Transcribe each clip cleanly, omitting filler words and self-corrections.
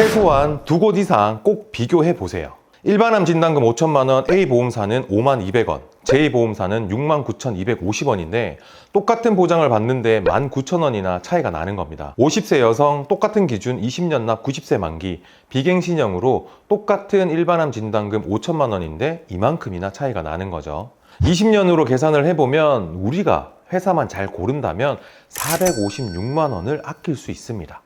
최소한 2곳 이상 꼭 비교해 보세요. 일반암 진단금 5천만 원 A보험사는 5만 200원, J보험사는 6만 9,250원인데 똑같은 보장을 받는데 19,000원이나 차이가 나는 겁니다. 50세 여성 똑같은 기준 20년 납 90세 만기 비갱신형으로 똑같은 일반암 진단금 5천만 원인데 이만큼이나 차이가 나는 거죠. 20년으로 계산을 해보면 우리가 회사만 잘 고른다면 456만 원을 아낄 수 있습니다.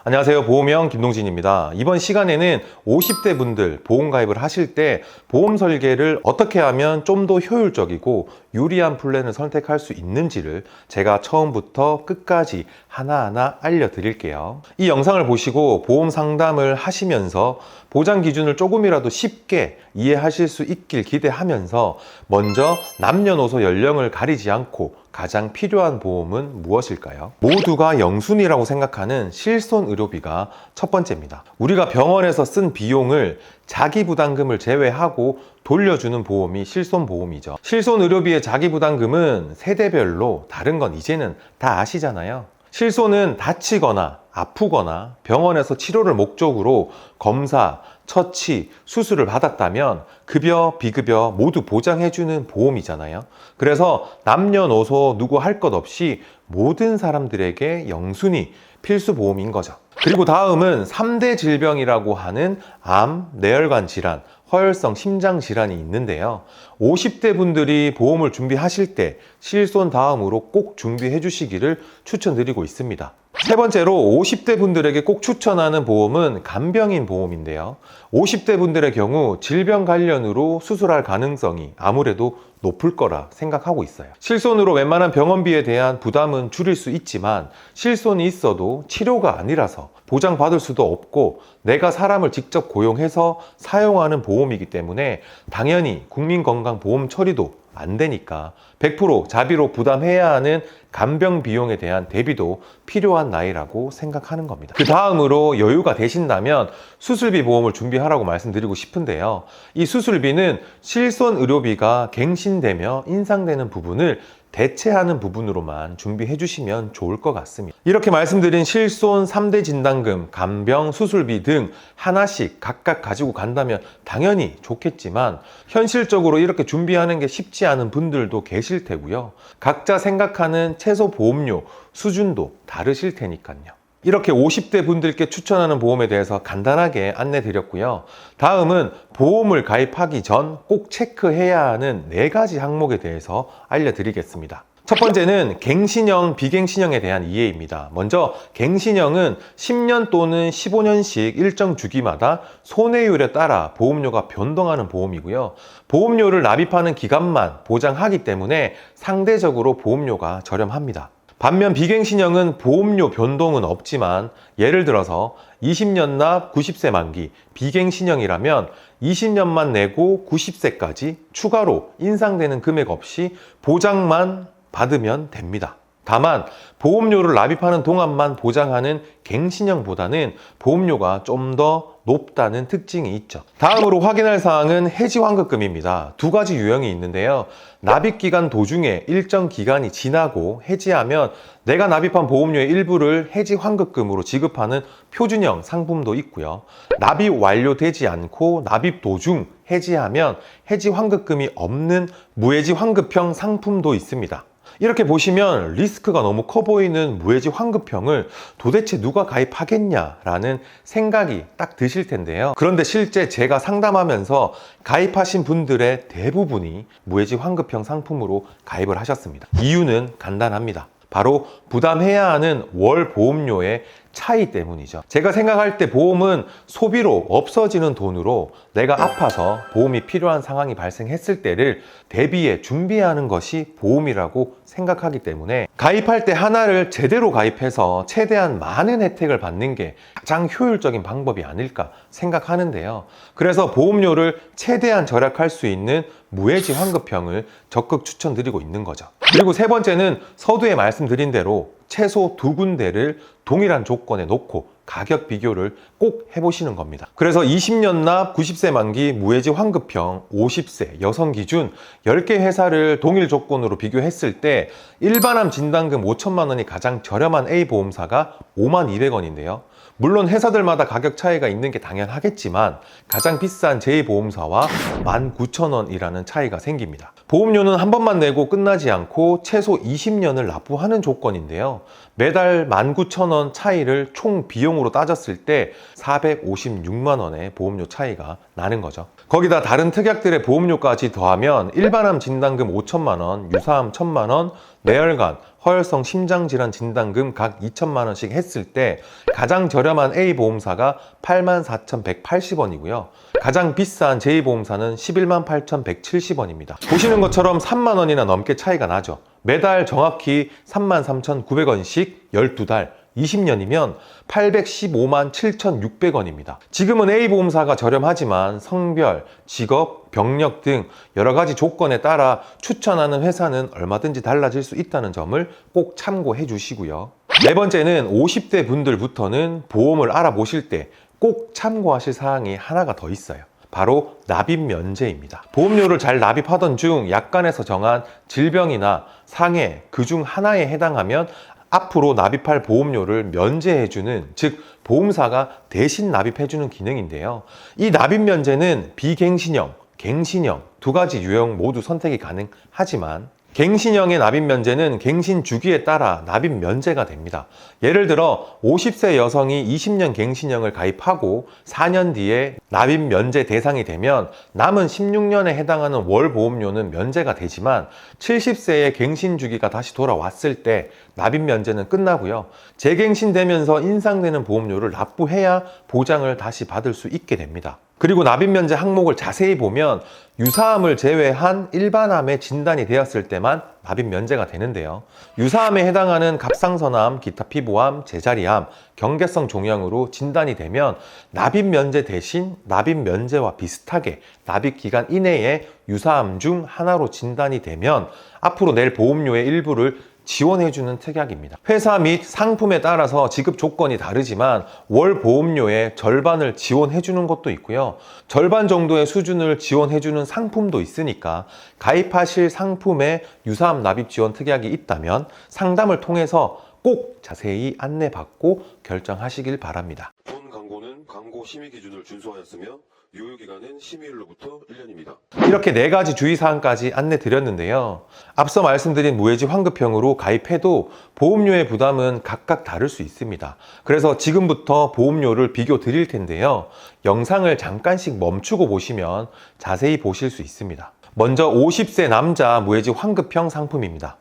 안녕하세요. 보험형 김동진입니다. 이번 시간에는 50대 분들 보험 가입을 하실 때 보험 설계를 어떻게 하면 좀 더 효율적이고 유리한 플랜을 선택할 수 있는지를 제가 처음부터 끝까지 하나하나 알려드릴게요. 이 영상을 보시고 보험 상담을 하시면서 보장 기준을 조금이라도 쉽게 이해하실 수 있길 기대하면서 먼저 남녀노소 연령을 가리지 않고 가장 필요한 보험은 무엇일까요? 모두가 영순이라고 생각하는 실손의료비가 첫 번째입니다. 우리가 병원에서 쓴 비용을 자기부담금을 제외하고 돌려주는 보험이 실손보험이죠. 실손의료비의 자기부담금은 세대별로 다른 건 이제는 다 아시잖아요. 실손은 다치거나 아프거나 병원에서 치료를 목적으로 검사, 처치, 수술을 받았다면 급여, 비급여 모두 보장해주는 보험이잖아요. 그래서 남녀노소 누구 할 것 없이 모든 사람들에게 영순이 필수 보험인 거죠. 그리고 다음은 3대 질병이라고 하는 암, 뇌혈관 질환, 허혈성 심장 질환이 있는데요. 50대 분들이 보험을 준비하실 때 실손 다음으로 꼭 준비해 주시기를 추천드리고 있습니다. 세 번째로 50대 분들에게 꼭 추천하는 보험은 간병인 보험인데요. 50대 분들의 경우 질병 관련으로 수술할 가능성이 아무래도 높을 거라 생각하고 있어요. 실손으로 웬만한 병원비에 대한 부담은 줄일 수 있지만 실손이 있어도 치료가 아니라서 보장받을 수도 없고 내가 사람을 직접 고용해서 사용하는 보험이기 때문에 당연히 국민건강보험 처리도 안 되니까 100% 자비로 부담해야 하는 간병 비용에 대한 대비도 필요한 나이라고 생각하는 겁니다. 그 다음으로 여유가 되신다면 수술비 보험을 준비하라고 말씀드리고 싶은데요. 이 수술비는 실손 의료비가 갱신되며 인상되는 부분을 대체하는 부분으로만 준비해 주시면 좋을 것 같습니다. 이렇게 말씀드린 실손 3대 진단금, 간병, 수술비 등 하나씩 각각 가지고 간다면 당연히 좋겠지만 현실적으로 이렇게 준비하는 게 쉽지 않은 분들도 계실 테고요. 각자 생각하는 최소 보험료 수준도 다르실 테니까요. 이렇게 50대 분들께 추천하는 보험에 대해서 간단하게 안내 드렸고요. 다음은 보험을 가입하기 전 꼭 체크해야 하는 4가지 항목에 대해서 알려드리겠습니다. 첫 번째는 갱신형, 비갱신형에 대한 이해입니다. 먼저 갱신형은 10년 또는 15년씩 일정 주기마다 손해율에 따라 보험료가 변동하는 보험이고요. 보험료를 납입하는 기간만 보장하기 때문에 상대적으로 보험료가 저렴합니다. 반면 비갱신형은 보험료 변동은 없지만 예를 들어서 20년 납 90세 만기 비갱신형이라면 20년만 내고 90세까지 추가로 인상되는 금액 없이 보장만 받으면 됩니다. 다만 보험료를 납입하는 동안만 보장하는 갱신형보다는 보험료가 좀 더 높다는 특징이 있죠. 다음으로 확인할 사항은 해지환급금입니다. 2가지 유형이 있는데요. 납입기간 도중에 일정 기간이 지나고 해지하면 내가 납입한 보험료의 일부를 해지환급금으로 지급하는 표준형 상품도 있고요. 납입 완료되지 않고 납입 도중 해지하면 해지환급금이 없는 무해지환급형 상품도 있습니다. 이렇게 보시면 리스크가 너무 커 보이는 무해지 환급형을 도대체 누가 가입하겠냐라는 생각이 딱 드실 텐데요. 그런데 실제 제가 상담하면서 가입하신 분들의 대부분이 무해지 환급형 상품으로 가입을 하셨습니다. 이유는 간단합니다. 바로 부담해야 하는 월 보험료의 차이 때문이죠. 제가 생각할 때 보험은 소비로 없어지는 돈으로 내가 아파서 보험이 필요한 상황이 발생했을 때를 대비해 준비하는 것이 보험이라고 생각하기 때문에 가입할 때 하나를 제대로 가입해서 최대한 많은 혜택을 받는 게 가장 효율적인 방법이 아닐까 생각하는데요. 그래서 보험료를 최대한 절약할 수 있는 무해지 환급형을 적극 추천드리고 있는 거죠. 그리고 세 번째는 서두에 말씀드린 대로 최소 2군데를 동일한 조건에 놓고 가격 비교를 꼭 해보시는 겁니다. 그래서 20년 납 90세 만기 무해지 환급형 50세 여성 기준 10개 회사를 동일 조건으로 비교했을 때 일반암 진단금 5천만 원이 가장 저렴한 A보험사가 5만 200원인데요. 물론 회사들마다 가격 차이가 있는 게 당연하겠지만 가장 비싼 제2보험사와 19,000원이라는 차이가 생깁니다. 보험료는 한 번만 내고 끝나지 않고 최소 20년을 납부하는 조건인데요. 매달 19,000원 차이를 총 비용으로 따졌을 때 456만 원의 보험료 차이가 나는 거죠. 거기다 다른 특약들의 보험료까지 더하면 일반암 진단금 5천만 원, 유사암 1,000만 원, 뇌혈관, 허혈성 심장질환 진단금 각 2천만 원씩 했을 때 가장 저렴한 A보험사가 84,180원이고요. 가장 비싼 제2보험사는 118,170원입니다. 보시는 것처럼 3만 원이나 넘게 차이가 나죠. 매달 정확히 33,900원씩 12달 20년이면 815만 7,600원입니다. 지금은 A보험사가 저렴하지만 성별, 직업, 병력 등 여러 가지 조건에 따라 추천하는 회사는 얼마든지 달라질 수 있다는 점을 꼭 참고해 주시고요. 네 번째는 50대 분들부터는 보험을 알아보실 때 꼭 참고하실 사항이 하나가 더 있어요. 바로 납입 면제입니다. 보험료를 잘 납입하던 중 약관에서 정한 질병이나 상해 그중 하나에 해당하면 앞으로 납입할 보험료를 면제해주는, 즉 보험사가 대신 납입해주는 기능인데요. 이 납입 면제는 비갱신형, 갱신형 두 가지 유형 모두 선택이 가능하지만 갱신형의 납입 면제는 갱신 주기에 따라 납입 면제가 됩니다. 예를 들어 50세 여성이 20년 갱신형을 가입하고 4년 뒤에 납입 면제 대상이 되면 남은 16년에 해당하는 월 보험료는 면제가 되지만 70세의 갱신 주기가 다시 돌아왔을 때 납입 면제는 끝나고요. 재갱신되면서 인상되는 보험료를 납부해야 보장을 다시 받을 수 있게 됩니다. 그리고 납입 면제 항목을 자세히 보면 유사암을 제외한 일반암에 진단이 되었을 때만 납입 면제가 되는데요. 유사암에 해당하는 갑상선암, 기타 피부암, 제자리암, 경계성 종양으로 진단이 되면 납입 면제 대신 납입 면제와 비슷하게 납입 기간 이내에 유사암 중 하나로 진단이 되면 앞으로 낼 보험료의 일부를 지원해주는 특약입니다. 회사 및 상품에 따라서 지급 조건이 다르지만 월 보험료의 절반을 지원해주는 것도 있고요. 절반 정도의 수준을 지원해주는 상품도 있으니까 가입하실 상품에 유사암 납입 지원 특약이 있다면 상담을 통해서 꼭 자세히 안내받고 결정하시길 바랍니다. 본 광고는 광고 심의 기준을 준수하였으며 유효기간은 심의일로부터 1년입니다. 이렇게 4가지 주의사항까지 안내 드렸는데요. 앞서 말씀드린 무해지 환급형으로 가입해도 보험료의 부담은 각각 다를 수 있습니다. 그래서 지금부터 보험료를 비교 드릴 텐데요. 영상을 잠깐씩 멈추고 보시면 자세히 보실 수 있습니다. 먼저 50세 남자 무해지 환급형 상품입니다.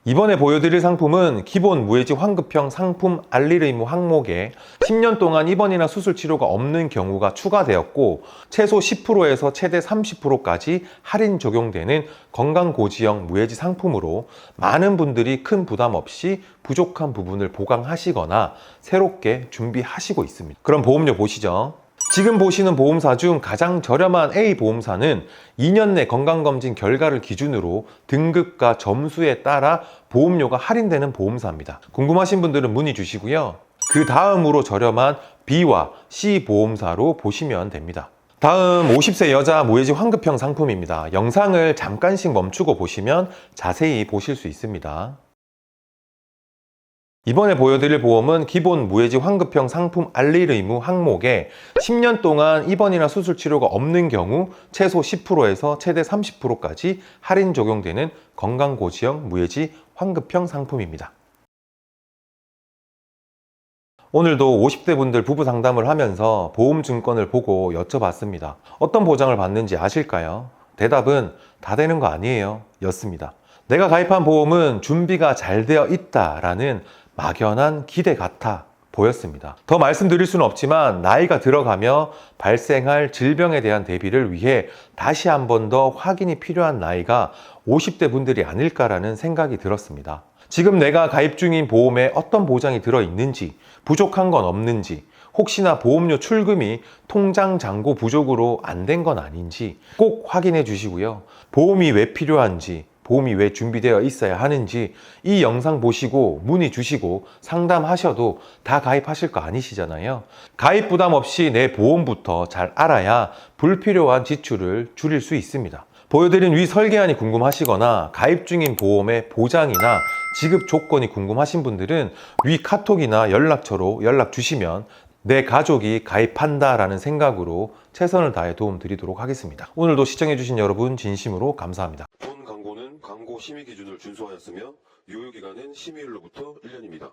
이번에 보여드릴 상품은 기본 무해지 환급형 상품 알릴 의무 항목에 10년 동안 입원이나 수술 치료가 없는 경우가 추가되었고 최소 10%에서 최대 30%까지 할인 적용되는 건강고지형 무해지 상품으로 많은 분들이 큰 부담 없이 부족한 부분을 보강하시거나 새롭게 준비하시고 있습니다. 그럼 보험료 보시죠. 지금 보시는 보험사 중 가장 저렴한 A보험사는 2년 내 건강검진 결과를 기준으로 등급과 점수에 따라 보험료가 할인되는 보험사입니다. 궁금하신 분들은 문의 주시고요. 그 다음으로 저렴한 B와 C 보험사로 보시면 됩니다. 다음 50세 여자 무해지 환급형 상품입니다. 영상을 잠깐씩 멈추고 보시면 자세히 보실 수 있습니다. 이번에 보여드릴 보험은 기본 무해지 환급형 상품 알릴 의무 항목에 10년 동안 입원이나 수술 치료가 없는 경우 최소 10%에서 최대 30%까지 할인 적용되는 건강고지형 무해지 환급형 상품입니다. 오늘도 50대 분들 부부 상담을 하면서 보험 증권을 보고 여쭤봤습니다. 어떤 보장을 받는지 아실까요? 대답은 다 되는 거 아니에요 였습니다. 내가 가입한 보험은 준비가 잘 되어 있다라는 막연한 기대 같아 보였습니다. 더 말씀드릴 수는 없지만 나이가 들어가며 발생할 질병에 대한 대비를 위해 다시 한 번 더 확인이 필요한 나이가 50대 분들이 아닐까라는 생각이 들었습니다. 지금 내가 가입 중인 보험에 어떤 보장이 들어있는지, 부족한 건 없는지, 혹시나 보험료 출금이 통장 잔고 부족으로 안 된 건 아닌지 꼭 확인해 주시고요. 보험이 왜 필요한지, 보험이 왜 준비되어 있어야 하는지 이 영상 보시고 문의 주시고 상담하셔도 다 가입하실 거 아니시잖아요. 가입 부담 없이 내 보험부터 잘 알아야 불필요한 지출을 줄일 수 있습니다. 보여드린 위 설계안이 궁금하시거나 가입 중인 보험의 보장이나 지급 조건이 궁금하신 분들은 위 카톡이나 연락처로 연락 주시면 내 가족이 가입한다라는 생각으로 최선을 다해 도움 드리도록 하겠습니다. 오늘도 시청해주신 여러분 진심으로 감사합니다. 본 광고는 광고 심의 기준을 준수하였으며 유효기간은 심의일로부터 1년입니다.